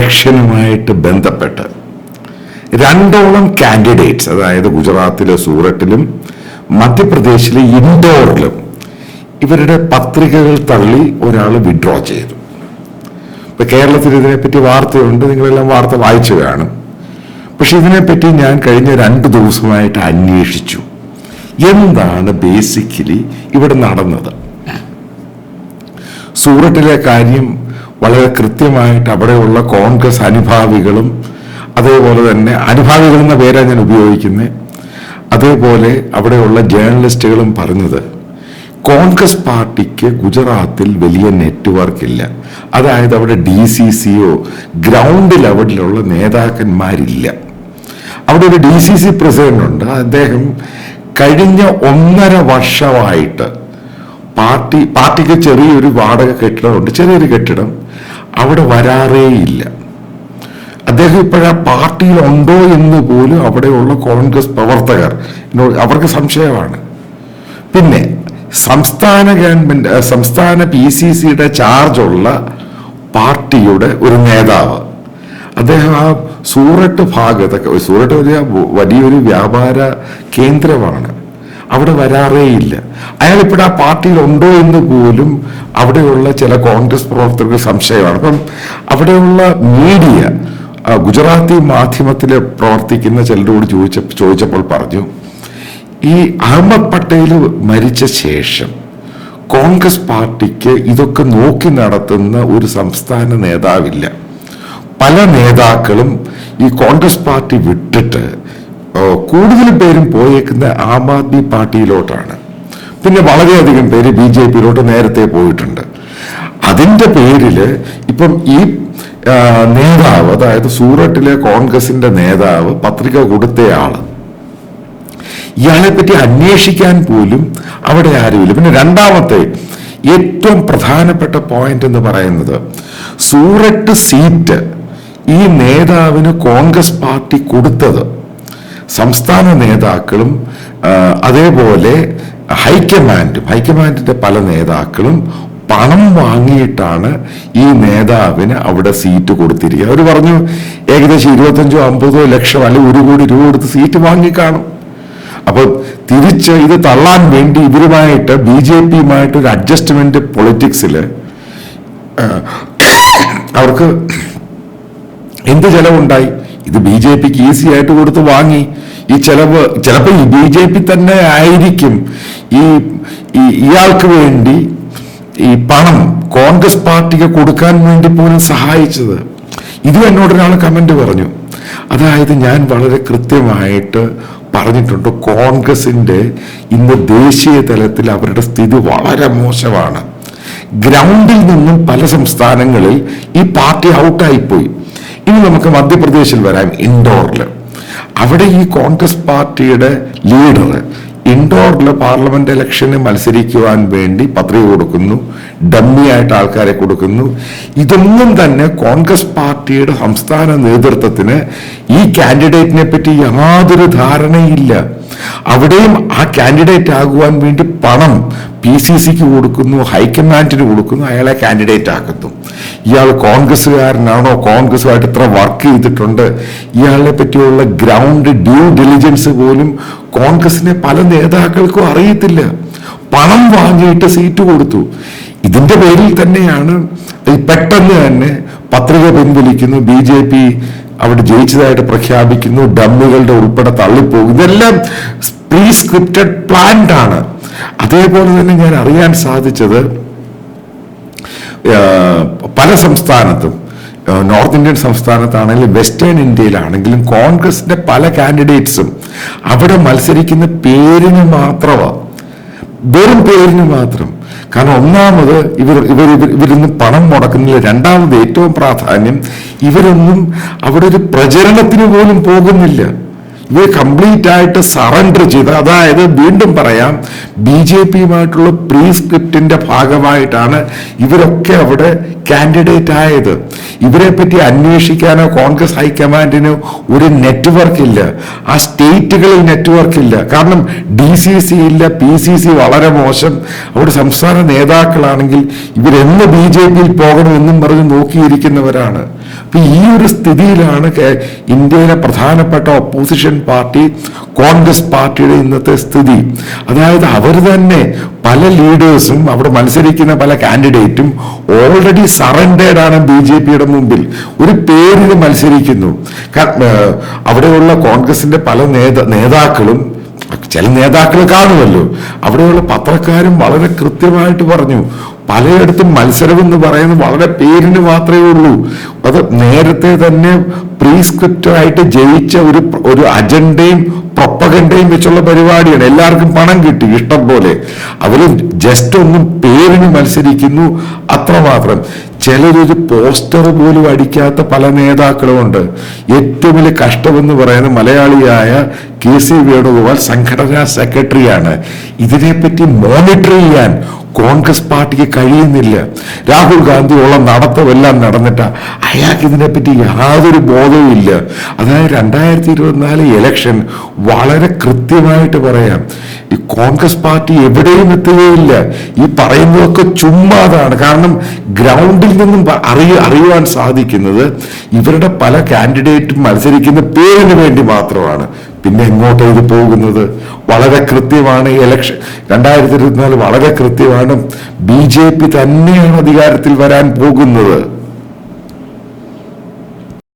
ഇലക്ഷനുമായിട്ട് ബന്ധപ്പെട്ട് 2ഓളം കാൻഡിഡേറ്റ്സ്, അതായത് ഗുജറാത്തിലെ സൂററ്റിലും മധ്യപ്രദേശിലെ ഇൻഡോറിലും ഇവരുടെ പത്രികകൾ തള്ളി ഒരാൾ വിഡ്രോ ചെയ്തു. ഇപ്പൊ കേരളത്തിൽ ഇതിനെപ്പറ്റി വാർത്തയുണ്ട്, നിങ്ങളെല്ലാം വാർത്ത വായിച്ചു കാണും. പക്ഷെ ഇതിനെപ്പറ്റി ഞാൻ കഴിഞ്ഞ 2 ദിവസമായിട്ട് അന്വേഷിച്ചു, എന്താണ് ബേസിക്കലി ഇവിടെ നടന്നത്. സൂററ്റിലെ കാര്യം വളരെ കൃത്യമായിട്ട് അവിടെയുള്ള കോൺഗ്രസ് അനുഭാവികളും, അതേപോലെ തന്നെ അനുഭാവികൾ എന്ന പേരാണ് ഞാൻ ഉപയോഗിക്കുന്നത്, അതേപോലെ അവിടെയുള്ള ജേർണലിസ്റ്റുകളും പറഞ്ഞത്, കോൺഗ്രസ് പാർട്ടിക്ക് ഗുജറാത്തിൽ വലിയ നെറ്റ്വർക്ക് ഇല്ല. അതായത് അവിടെ DCCയോ ഗ്രൗണ്ട് ലെവലിലുള്ള നേതാക്കന്മാരില്ല. അവിടെ ഒരു DCC പ്രസിഡന്റ് ഉണ്ട്. അദ്ദേഹം കഴിഞ്ഞ 1.5 വർഷമായിട്ട് പാർട്ടിക്ക് ചെറിയൊരു വാടക കെട്ടിടമുണ്ട്, ചെറിയൊരു കെട്ടിടം, അവിടെ വരാറേയില്ല. അദ്ദേഹം ഇപ്പോഴാ പാർട്ടിയിലുണ്ടോ എന്ന് പോലും അവിടെയുള്ള കോൺഗ്രസ് പ്രവർത്തകർ അവർക്ക് സംശയമാണ്. പിന്നെ സംസ്ഥാന ഗവൺമെന്റ്, സംസ്ഥാന PCCയുടെ ചാർജുള്ള പാർട്ടിയുടെ ഒരു നേതാവ്, അദ്ദേഹം ആ സൂററ്റ് ഭാഗത്തൊക്കെ, സൂററ്റ് വലിയൊരു വ്യാപാര കേന്ദ്രമാണ്, അവിടെ വരാറേയില്ല. അയാൾ ഇപ്പോഴും ആ പാർട്ടിയിലുണ്ടോ എന്ന് പോലും അവിടെയുള്ള ചില കോൺഗ്രസ് പ്രവർത്തകർക്ക് സംശയമാണ്. അപ്പം അവിടെയുള്ള മീഡിയ, ഗുജറാത്തി മാധ്യമത്തിൽ പ്രവർത്തിക്കുന്ന ചിലരോട് ചോദിച്ചപ്പോൾ പറഞ്ഞു, ഈ അഹമ്മദ് പട്ടേൽ മരിച്ച ശേഷം കോൺഗ്രസ് പാർട്ടിക്ക് ഇതൊക്കെ നോക്കി നടത്തുന്ന ഒരു സംസ്ഥാന നേതാവില്ല. പല നേതാക്കളും ഈ കോൺഗ്രസ് പാർട്ടി വിട്ടിട്ട് കൂടുതൽ പേരും പോയേക്കുന്ന ആം ആദ്മി പാർട്ടിയിലോട്ടാണ്. പിന്നെ വളരെയധികം പേര് BJPയിലോട്ട് നേരത്തെ പോയിട്ടുണ്ട്. അതിൻ്റെ പേരിൽ ഇപ്പം ഈ നേതാവ്, അതായത് സൂററ്റിലെ കോൺഗ്രസിന്റെ നേതാവ്, പത്രിക കൊടുത്തയാള്, ഇയാളെ പറ്റി അന്വേഷിക്കാൻ പോലും അവിടെ ആരുമില്ല. പിന്നെ രണ്ടാമത്തെ ഏറ്റവും പ്രധാനപ്പെട്ട പോയിന്റ് എന്ന് പറയുന്നത്, സൂററ്റ് സീറ്റ് ഈ നേതാവിന് കോൺഗ്രസ് പാർട്ടി കൊടുത്തത് സംസ്ഥാന നേതാക്കളും അതേപോലെ ഹൈക്കമാൻഡിന്റെ പല നേതാക്കളും പണം വാങ്ങിയിട്ടാണ് ഈ നേതാവിന് അവിടെ സീറ്റ് കൊടുത്തിരിക്കുക. അവർ പറഞ്ഞു ഏകദേശം 25-50 ലക്ഷം അല്ലെങ്കിൽ 1 കോടി രൂപ കൊടുത്ത് സീറ്റ് വാങ്ങിക്കാണും. അപ്പൊ തിരിച്ച് ഇത് തള്ളാൻ വേണ്ടി ഇവരുമായിട്ട് BJPയുമായിട്ട് ഒരു അഡ്ജസ്റ്റ്മെന്റ് പൊളിറ്റിക്സിൽ അവർക്ക് എന്ത് ചെലവുണ്ടായി? ഇത് BJPക്ക് ഈസി ആയിട്ട് കൊടുത്ത് വാങ്ങി. ഈ ചെലവ് ചിലപ്പോൾ ഈ BJP തന്നെ ആയിരിക്കും ഇയാൾക്ക് വേണ്ടി ഈ പണം കോൺഗ്രസ് പാർട്ടിക്ക് കൊടുക്കാൻ വേണ്ടി പോലും സഹായിച്ചത്. ഇതും എന്നോടൊരാൾ കമന്റ് പറഞ്ഞു. അതായത് ഞാൻ വളരെ കൃത്യമായിട്ട് പറഞ്ഞിട്ടുണ്ട്, കോൺഗ്രസിന്റെ ഇന്ന് ദേശീയ തലത്തിൽ അവരുടെ സ്ഥിതി വളരെ മോശമാണ്. ഗ്രൗണ്ടിൽ നിന്നും പല സംസ്ഥാനങ്ങളിൽ ഈ പാർട്ടി ഔട്ടായിപ്പോയി. ഇനി നമുക്ക് മധ്യപ്രദേശിൽ വരാം, ഇൻഡോറിൽ. അവിടെ ഈ കോൺഗ്രസ് പാർട്ടിയുടെ ലീഡർ ഇൻഡോറിൽ പാർലമെന്റ് ഇലക്ഷന് മത്സരിക്കുവാൻ വേണ്ടി പത്രിക കൊടുക്കുന്നു, ഡമ്മിയായിട്ട് ആൾക്കാരെ കൊടുക്കുന്നു. ഇതൊന്നും തന്നെ കോൺഗ്രസ് പാർട്ടിയുടെ സംസ്ഥാന നേതൃത്വത്തിന് ഈ കാൻഡിഡേറ്റിനെ പറ്റി യാതൊരു ധാരണയില്ല. അവിടെയും ആ കാൻഡിഡേറ്റ് ആകുവാൻ വേണ്ടി പണം PCCക്ക് കൊടുക്കുന്നു, ഹൈക്കമാൻഡിന് കൊടുക്കുന്നു, അയാളെ കാൻഡിഡേറ്റ് ആക്കുന്നു. ഇയാൾ കോൺഗ്രസ്സുകാരനാണോ, കോൺഗ്രസുമായിട്ട് ഇത്ര വർക്ക് ചെയ്തിട്ടുണ്ട്, ഇയാളെ പറ്റിയുള്ള ഗ്രൗണ്ട് ഡ്യൂ ഡിലിജൻസ് പോലും കോൺഗ്രസിനെ പല നേതാക്കൾക്കും അറിയത്തില്ല. പണം വാങ്ങിയിട്ട് സീറ്റ് കൊടുത്തു. ഇതിന്റെ പേരിൽ തന്നെയാണ് പെട്ടെന്ന് തന്നെ പത്രിക പിൻവലിക്കുന്നു, BJP അവിടെ ജയിച്ചതായിട്ട് പ്രഖ്യാപിക്കുന്നു, ഡമ്മികളുടെ ഉൾപ്പെടെ തള്ളിപ്പോകും. ഇതെല്ലാം പ്രീ സ്ക്രിപ്റ്റഡ് പ്ലാൻഡ് ആണ്. അതേപോലെ തന്നെ ഞാൻ അറിയാൻ സാധിച്ചത്, പല സംസ്ഥാനത്തും, നോർത്ത് ഇന്ത്യൻ സംസ്ഥാനത്താണെങ്കിലും വെസ്റ്റേൺ ഇന്ത്യയിലാണെങ്കിലും കോൺഗ്രസിന്റെ പല കാൻഡിഡേറ്റ്സും അവിടെ മത്സരിക്കുന്ന പേരിന് മാത്രമാണ്, വെറും പേരിന് മാത്രം. കാരണം ഒന്നാമത് ഇവരൊന്നും പണം മുടക്കുന്നില്ല. രണ്ടാമത് ഏറ്റവും പ്രാധാന്യം, ഇവരൊന്നും അവിടെ ഒരു പ്രചരണത്തിന് പോലും പോകുന്നില്ല. ഇവർ കംപ്ലീറ്റ് ആയിട്ട് സറണ്ടർ ചെയ്ത്, അതായത് വീണ്ടും പറയാം, BJPയുമായിട്ടുള്ള പ്രീസ്ക്രിപ്റ്റിന്റെ ഭാഗമായിട്ടാണ് ഇവരൊക്കെ അവിടെ കാൻഡിഡേറ്റ് ആയത്. ഇവരെ പറ്റി അന്വേഷിക്കാനോ കോൺഗ്രസ് ഹൈക്കമാൻഡിനോ ഒരു നെറ്റ്വർക്ക് ഇല്ല. ആ സ്റ്റേറ്റുകളിൽ നെറ്റ്വർക്ക് ഇല്ല. കാരണം DCC ഇല്ല, PCC വളരെ മോശം. അവിടെ സംസ്ഥാന നേതാക്കളാണെങ്കിൽ ഇവരെന്ന് BJPയിൽ പോകണമെന്നും പറഞ്ഞ് നോക്കിയിരിക്കുന്നവരാണ്. അപ്പൊ ഈ ഒരു സ്ഥിതിയിലാണ് ഇന്ത്യയിലെ പ്രധാനപ്പെട്ട ഒപ്പോസിഷൻ പാർട്ടി കോൺഗ്രസ് പാർട്ടിയുടെ ഇന്നത്തെ സ്ഥിതി. അതായത് അവർ തന്നെ പല ലീഡേഴ്സും അവിടെ മത്സരിക്കുന്ന പല കാൻഡിഡേറ്റും ഓൾറെഡി സറണ്ടേഡ് ആണ് BJPയുടെ മുമ്പിൽ. ഒരു പേരിന് മത്സരിക്കുന്നു. അവിടെയുള്ള കോൺഗ്രസിന്റെ പല നേതാക്കളും, ചില നേതാക്കൾ കാണുമല്ലോ, അവിടെയുള്ള പത്രക്കാരും വളരെ കൃത്യമായിട്ട് പറഞ്ഞു, പലയിടത്തും മത്സരം എന്ന് പറയുന്നത് വളരെ പേരിന് മാത്രമേ ഉള്ളൂ. അത് നേരത്തെ തന്നെ പ്രീസ്ക്രിപ്റ്റായിട്ട് ജയിച്ച ഒരു അജണ്ടയും പ്രൊപ്പഗണ്ടയും വെച്ചുള്ള പരിപാടിയാണ്. എല്ലാവർക്കും പണം കിട്ടി ഇഷ്ടം പോലെ. അവര് ജസ്റ്റ് ഒന്നും പേരിന് മത്സരിക്കുന്നു, അത്രമാത്രം. ചിലരൊരു പോസ്റ്റർ പോലും അടിക്കാത്ത പല നേതാക്കളുമുണ്ട്. ഏറ്റവും വലിയ കഷ്ടമെന്ന് പറയുന്ന മലയാളിയായ KC വേണുഗോപാൽ സംഘടനാ സെക്രട്ടറിയാണ്. ഇതിനെപ്പറ്റി മോണിറ്റർ ചെയ്യാൻ കോൺഗ്രസ് പാർട്ടിക്ക് കഴിയുന്നില്ല. രാഹുൽ ഗാന്ധിയുള്ള നടത്തമെല്ലാം നടന്നിട്ട് അയാൾക്ക് ഇതിനെപ്പറ്റി യാതൊരു ബോധവും ഇല്ല. അതായത് 2024 ഇലക്ഷൻ വളരെ കൃത്യമായിട്ട് പറയാം, ഈ കോൺഗ്രസ് പാർട്ടി എവിടെയും എത്തുകയില്ല. ഈ പറയുന്നതൊക്കെ ചുമ്മാതാണ്. കാരണം ഗ്രൗണ്ടിൽ നിന്നും അറിയുവാൻ സാധിക്കുന്നത് ഇവരുടെ പല കാൻഡിഡേറ്റും മത്സരിക്കുന്ന പേരിന് വേണ്ടി മാത്രമാണ്. പിന്നെ എങ്ങോട്ട് ഇത് പോകുന്നത് വളരെ കൃത്യമാണ്. ഇലക്ഷൻ 2024 വളരെ കൃത്യമാണ്. BJP തന്നെയാണ് അധികാരത്തിൽ വരാൻ പോകുന്നത്.